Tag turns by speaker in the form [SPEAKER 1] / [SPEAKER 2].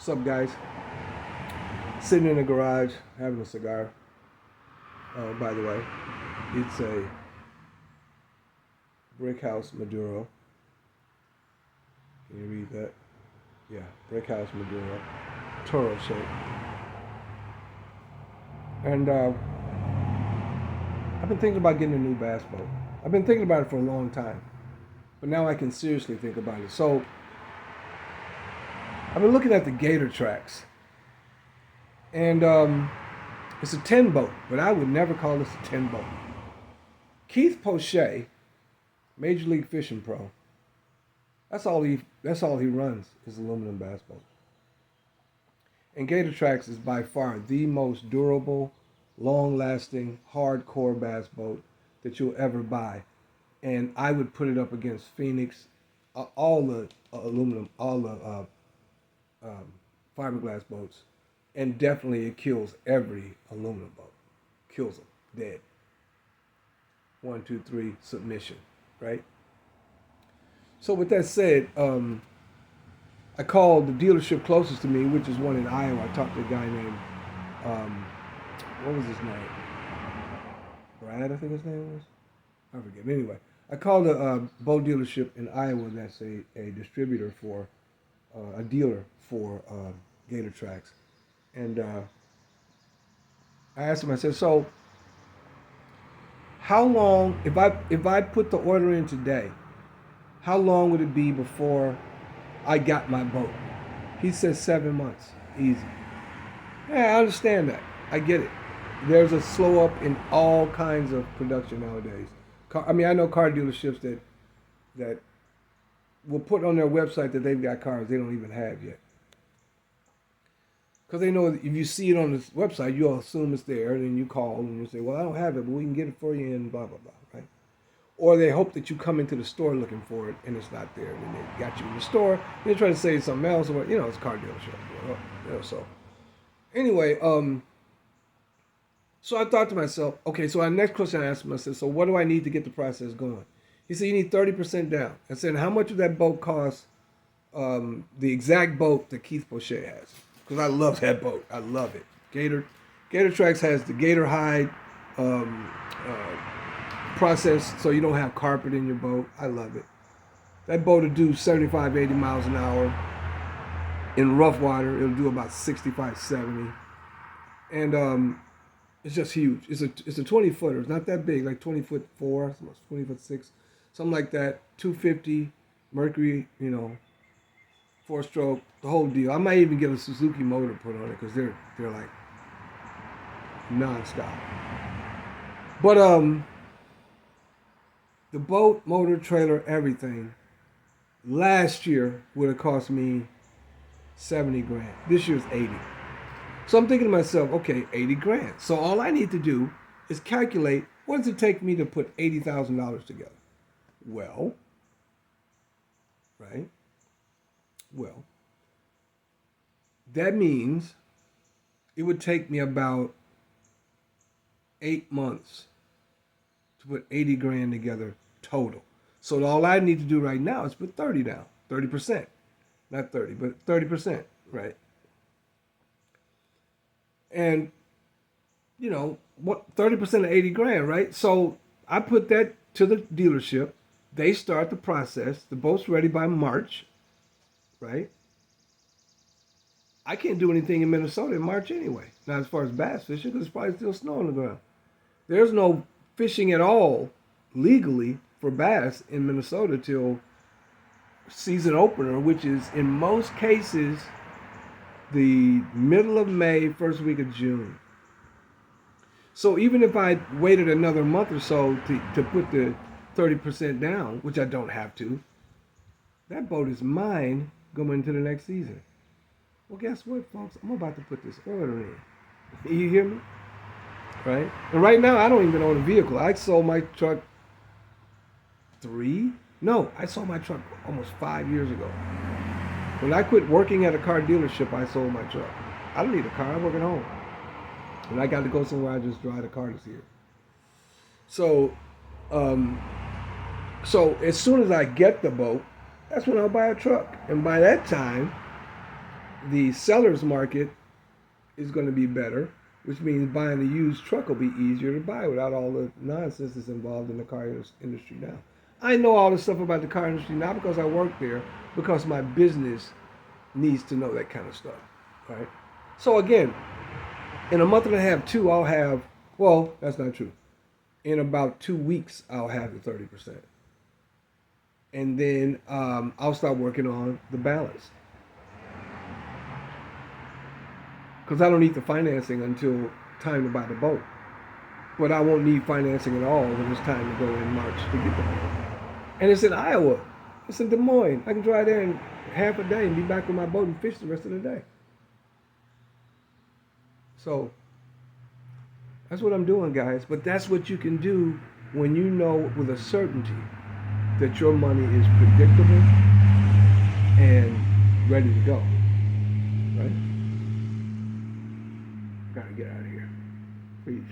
[SPEAKER 1] What's up, guys? Sitting in the garage having a cigar. Oh, by the way, it's a Brick House Maduro. Can you read that? Yeah, Brick House Maduro. Toro shape. And I've been thinking about getting a new bass boat. I've been thinking about it for a long time, but now I can seriously think about it. So I've been looking at the Gator Tracks, and it's a 10 boat, but I would never call this a 10 boat. Keith Poche, Major League Fishing Pro. That's all he runs is aluminum bass boats. And Gator Tracks is by far the most durable, long-lasting, hardcore bass boat that you'll ever buy. And I would put it up against Phoenix, all the aluminum, all the fiberglass boats, and definitely it kills every aluminum boat. Kills them dead. 1, 2, 3 submission, right? So with that said, I called the dealership closest to me, which is one in Iowa. I talked to a guy named, what was his name? Brad, I think his name was. I forget. Anyway, I called a boat dealership in Iowa that's a distributor for, a dealer for Gator Tracks. And I asked him, I said, so how long, if I put the order in today, how long would it be before I got my boat? He said 7 months, easy. Yeah, I understand that. I get it. There's a slow up in all kinds of production nowadays. I know car dealerships that will put on their website that they've got cars they don't even have yet. Because they know if you see it on this website, you'll assume it's there, and then you call and you say, well, I don't have it, but we can get it for you and blah, blah, blah, right? Or they hope that you come into the store looking for it and it's not there. And they got you in the store, and they try to say something else, or it's a car dealership. So anyway, so I thought to myself, okay, so our next question I asked him, I said, so what do I need to get the process going? He said, you need 30% down. I said, how much would that boat cost, the exact boat that Keith Poche has? Because I love that boat. I love it. Gator Tracks has the Gator hide process, so you don't have carpet in your boat. I love it. That boat will do 75, 80 miles an hour. In rough water, it'll do about 65, 70. And it's just huge. It's a 20 footer. It's not that big, like 20'4", 20'6", something like that. 250 Mercury, 4-stroke, the whole deal. I might even get a Suzuki motor put on it because they're like non-stop. But the boat, motor, trailer, everything, last year would have cost me 70 grand. This year's 80. So I'm thinking to myself, okay, 80 grand. So all I need to do is calculate what does it take me to put $80,000 together? Well, right? Well, that means it would take me about 8 months to put 80 grand together total. So all I need to do right now is put 30 down, 30%. Not 30, but 30%, right? And, what 30% of 80 grand, right? So I put that to the dealership. They start the process. The boat's ready by March, right? I can't do anything in Minnesota in March anyway. Not as far as bass fishing, because it's probably still snow on the ground. There's no fishing at all legally for bass in Minnesota till season opener, which is in most cases the middle of May, first week of June. So even if I waited another month or so to put the 30% down, which I don't have to, that boat is mine going into the next season. Well, guess what, folks? I'm about to put this order in. You hear me? Right? And right now, I don't even own a vehicle. I sold my truck I sold my truck almost 5 years ago. When I quit working at a car dealership, I sold my truck. I don't need a car. I work at home. And I got to go somewhere I just drive the car to see it. So as soon as I get the boat, that's when I'll buy a truck. And by that time, the seller's market is going to be better, which means buying a used truck will be easier to buy without all the nonsense that's involved in the car industry now. I know all the stuff about the car industry not because I work there, because my business needs to know that kind of stuff, right? So again, in a month and a half, two, I'll have, well, that's not true. In about 2 weeks, I'll have the 30%. And then I'll start working on the balance. Because I don't need the financing until time to buy the boat. But I won't need financing at all when it's time to go in March to get the boat. And it's in Iowa. It's in Des Moines. I can drive there in half a day and be back with my boat and fish the rest of the day. So that's what I'm doing, guys. But that's what you can do when you know with a certainty that your money is predictable and ready to go. Right? Gotta get out of here. Please.